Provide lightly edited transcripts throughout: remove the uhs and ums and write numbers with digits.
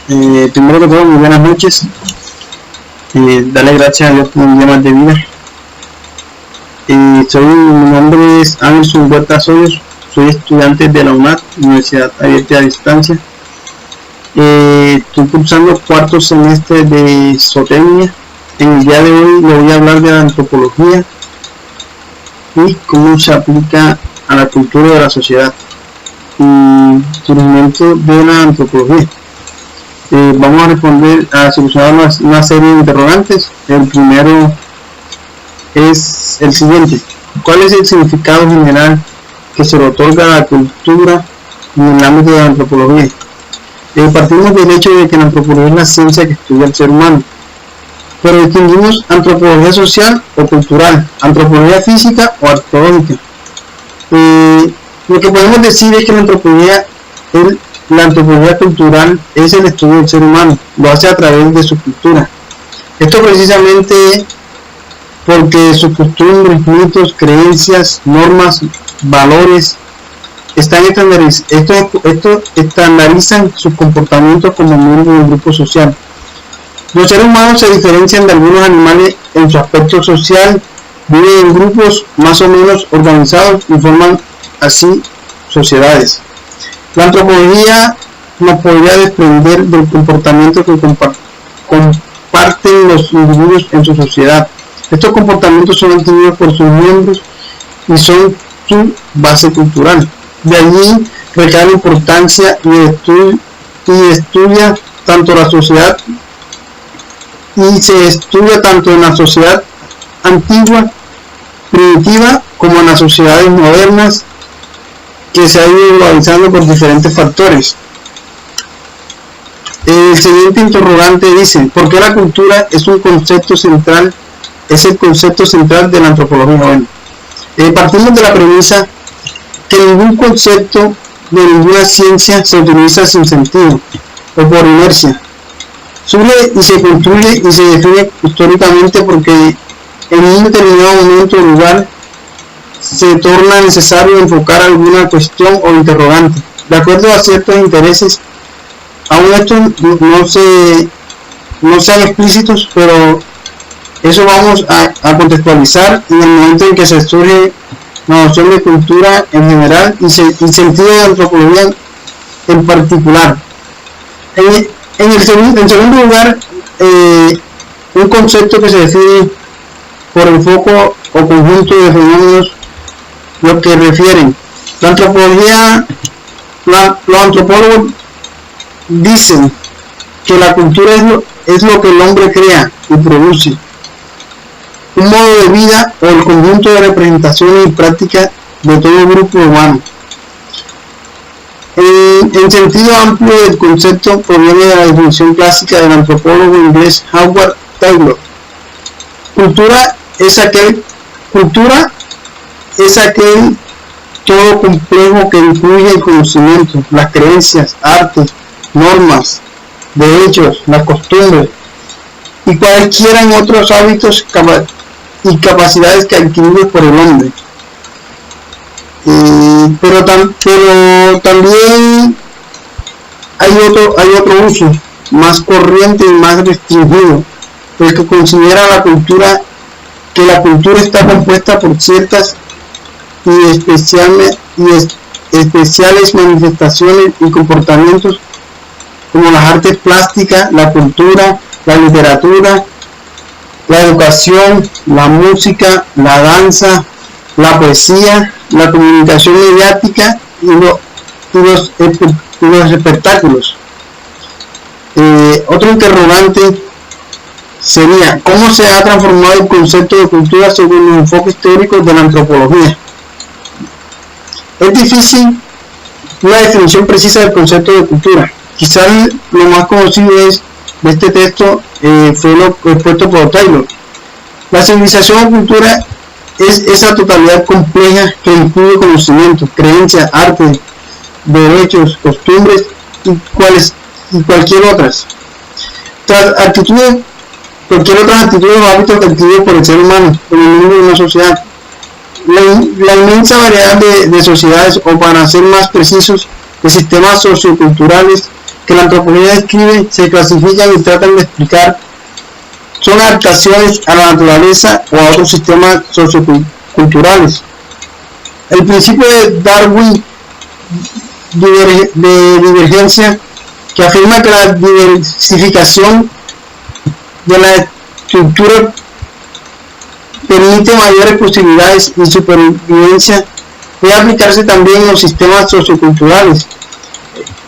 Primero que todo, muy buenas noches. Darle gracias a Dios por un día más de vida. Mi nombre es Ángel Huerta Soyos, soy estudiante de la UNAD, Universidad Abierta a Distancia. Estoy cursando cuarto semestre de zootecnia. En el día de hoy le voy a hablar de la antropología y cómo se aplica a la cultura de la sociedad y surgimiento de la antropología. Vamos a solucionar una serie de interrogantes. El primero es el siguiente: ¿cuál es el significado general que se le otorga a la cultura en el ámbito de la antropología? Partimos del hecho de que la antropología es la ciencia que estudia el ser humano, pero distinguimos antropología social o cultural, antropología física o arqueológica. Lo que podemos decir es que la antropología cultural es el estudio del ser humano, lo hace a través de su cultura. Esto precisamente porque sus costumbres, mitos, creencias, normas, valores estandarizan sus comportamientos como miembros de un grupo social. Los seres humanos se diferencian de algunos animales en su aspecto social, viven en grupos más o menos organizados y forman así sociedades. La antropología nos podría desprender del comportamiento que comparten los individuos en su sociedad. Estos comportamientos son adquiridos por sus miembros y son su base cultural. De allí recae la importancia y estudia tanto la sociedad y se estudia tanto en la sociedad antigua, primitiva, como en las sociedades modernas, que se ha ido globalizando por diferentes factores. El siguiente interrogante dice: ¿por qué la cultura es el concepto central de la antropología? Bueno, partimos de la premisa que ningún concepto de ninguna ciencia se utiliza sin sentido o por inercia. Surge y se construye y se define históricamente porque en un determinado momento o lugar se torna necesario enfocar alguna cuestión o interrogante. De acuerdo a ciertos intereses, aún estos no sean explícitos, pero eso vamos a contextualizar en el momento en que se surge la noción de cultura en general y sentido de antropología en particular. En segundo lugar, un concepto que se define por el foco o conjunto de fenómenos lo que refieren. La antropología, los antropólogos dicen que la cultura es lo que el hombre crea y produce, un modo de vida o el conjunto de representaciones y prácticas de todo grupo humano. En sentido amplio, el concepto proviene de la definición clásica del antropólogo inglés Howard Taylor. Cultura es aquel todo complejo que incluye el conocimiento, las creencias, artes, normas, derechos, las costumbres y cualquiera otros hábitos y capacidades que adquiridos por el hombre. Pero también hay otro uso más corriente y más restringido, el que considera que la cultura está compuesta por ciertas y especiales manifestaciones y comportamientos como las artes plásticas, la cultura, la literatura, la educación, la música, la danza, la poesía, la comunicación mediática y los espectáculos. Otro interrogante sería: ¿cómo se ha transformado el concepto de cultura según los enfoques teóricos de la antropología? Es difícil una definición precisa del concepto de cultura. Quizás lo más conocido de este texto fue lo expuesto por Taylor. La civilización o cultura es esa totalidad compleja que incluye conocimientos, creencias, arte, derechos, costumbres y cualquier otras actitudes o hábitos adquiridos por el ser humano en el mundo de una sociedad. La inmensa variedad de sociedades, o para ser más precisos, de sistemas socioculturales que la antropología describe se clasifican y tratan de explicar son adaptaciones a la naturaleza o a otros sistemas socioculturales. El principio de Darwin de divergencia, que afirma que la diversificación de la estructura permite mayores posibilidades de supervivencia, puede aplicarse también en los sistemas socioculturales.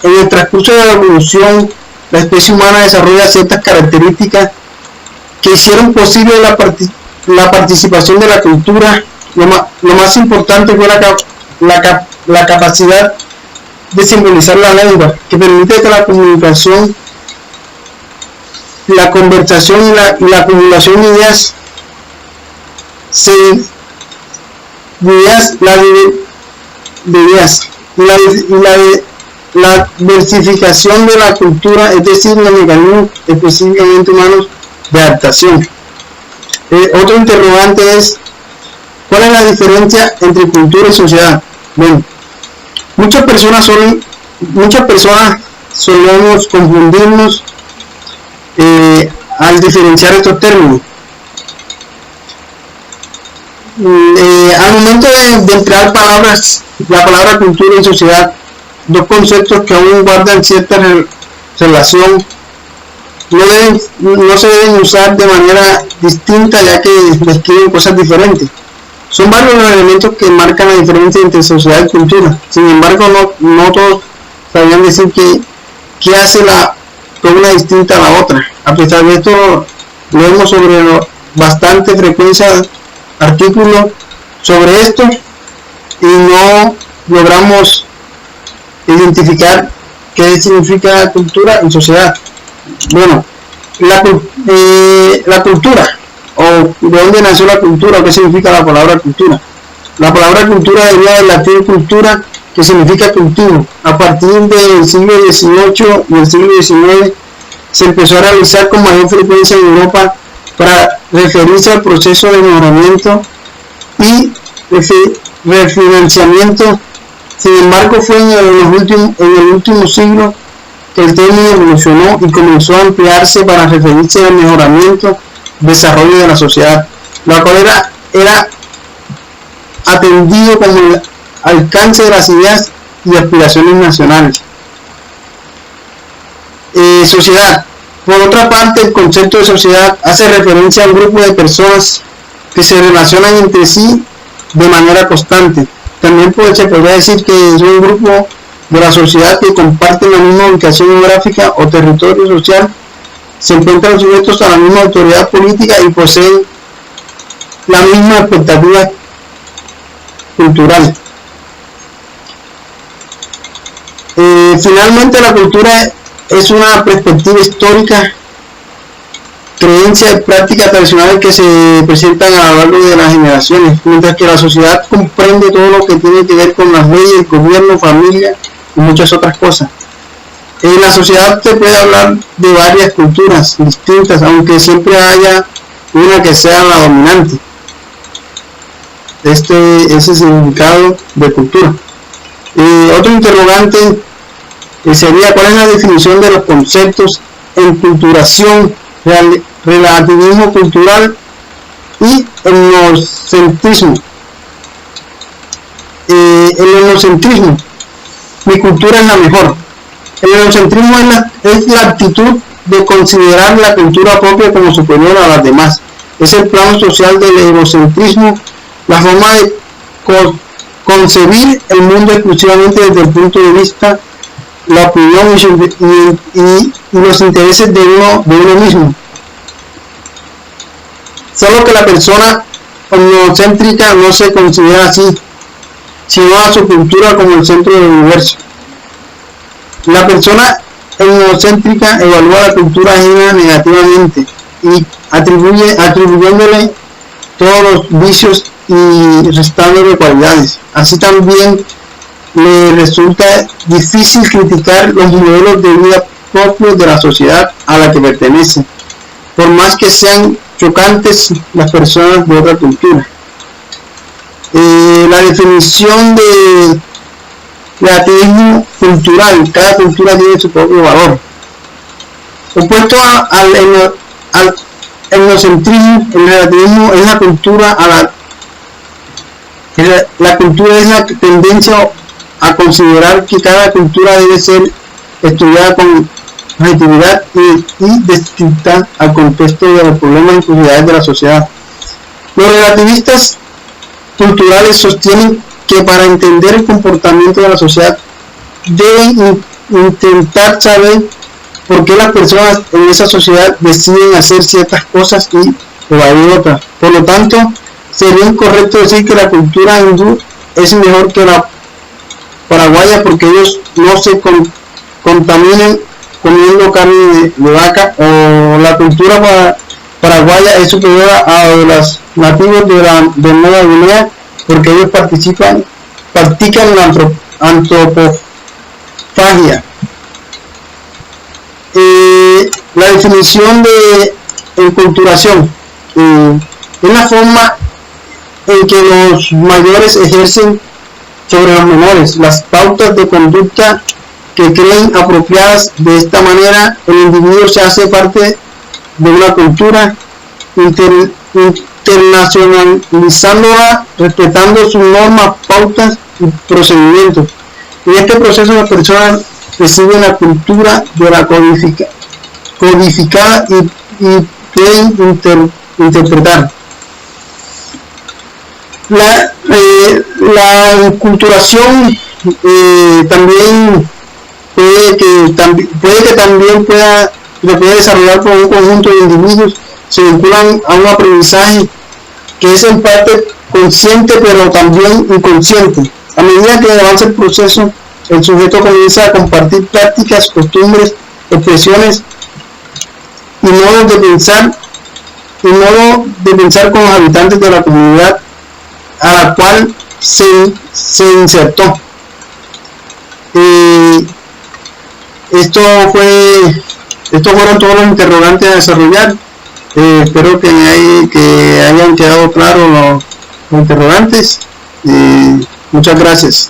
En el transcurso de la evolución, la especie humana desarrolla ciertas características que hicieron posible la participación de la cultura. Lo más importante fue la capacidad de simbolizar la lengua, que permite que la comunicación, la conversación y la acumulación de ideas la diversificación de la cultura, es decir, los mecanismos específicamente humanos de adaptación. Otro interrogante es: ¿cuál es la diferencia entre cultura y sociedad? Bueno, muchas personas solemos confundirnos al diferenciar estos términos. Al momento de emplear la palabra cultura y sociedad, dos conceptos que aún guardan cierta relación, no se deben usar de manera distinta, ya que describen cosas diferentes. Son varios los elementos que marcan la diferencia entre sociedad y cultura. Sin embargo, no todos sabían decir qué hace una distinta a la otra. A pesar de esto, leemos sobre bastante frecuencia artículos sobre esto y no logramos identificar qué significa cultura y sociedad. Bueno, la cultura, o de dónde nació la cultura, o qué significa la palabra cultura. La palabra cultura deriva del latín cultura, que significa cultivo. A partir del siglo XVIII y el siglo XIX se empezó a realizar con mayor frecuencia en Europa para referirse al proceso de mejoramiento y refinanciamiento. Sin embargo, fue en el último siglo que el término evolucionó y comenzó a emplearse para referirse al mejoramiento y desarrollo de la sociedad, la cual era atendido como el alcance de las ideas y aspiraciones nacionales. Sociedad. Por otra parte, el concepto de sociedad hace referencia a un grupo de personas que se relacionan entre sí de manera constante. También se podría decir que es un grupo de la sociedad que comparten la misma ubicación geográfica o territorio social, se encuentran sujetos a la misma autoridad política y poseen la misma expectativa cultural. Finalmente, la cultura es una perspectiva histórica, creencias y prácticas tradicionales que se presentan a lo largo de las generaciones, mientras que la sociedad comprende todo lo que tiene que ver con las leyes, el gobierno, familia y muchas otras cosas. En la sociedad se puede hablar de varias culturas distintas, aunque siempre haya una que sea la dominante. Ese significado de cultura. Otro interrogante sería: ¿cuál es la definición de los conceptos enculturación, relativismo cultural y etnocentrismo? El etnocentrismo: mi cultura es la mejor. El etnocentrismo es la actitud de considerar la cultura propia como superior a las demás. Es el plano social del egocentrismo, la forma de concebir el mundo exclusivamente desde el punto de vista, la opinión y los intereses de uno mismo. Solo que la persona etnocéntrica no se considera así, sino a su cultura como el centro del universo. La persona etnocéntrica evalúa la cultura ajena negativamente y atribuyéndole todos los vicios y restándole cualidades. Así también le resulta difícil criticar los modelos de vida propios de la sociedad a la que pertenece, por más que sean chocantes las personas de otra cultura. La definición de relativismo cultural. Cada cultura tiene su propio valor. Opuesto al etnocentrismo, el relativismo es la cultura la cultura es la tendencia a considerar que cada cultura debe ser estudiada con objetividad y distinta al contexto de los problemas y necesidades de la sociedad. Los relativistas culturales sostienen que para entender el comportamiento de la sociedad deben intentar saber por qué las personas en esa sociedad deciden hacer ciertas cosas y evadir otras. Por lo tanto, sería incorrecto decir que la cultura hindú es mejor que la paraguaya porque ellos no se contaminan comiendo carne de vaca, o la cultura paraguaya es superior a los nativos de Nueva Guinea porque ellos practican la antropofagia. La definición de enculturación es la forma en que los mayores ejercen sobre los menores las pautas de conducta que creen apropiadas. De esta manera el individuo se hace parte de una cultura, internacionalizándola, respetando sus normas, pautas y procedimientos. En este proceso las personas reciben la cultura de la codificada y pueden interpretar. La enculturación también puede que también pueda desarrollar por un conjunto de individuos. Se vinculan a un aprendizaje que es en parte consciente pero también inconsciente. A medida que avanza el proceso, el sujeto comienza a compartir prácticas, costumbres, expresiones y modos de pensar con los habitantes de la comunidad a la cual se insertó. Estos fueron todos los interrogantes a desarrollar. Espero que hayan quedado claros los interrogantes. Muchas gracias.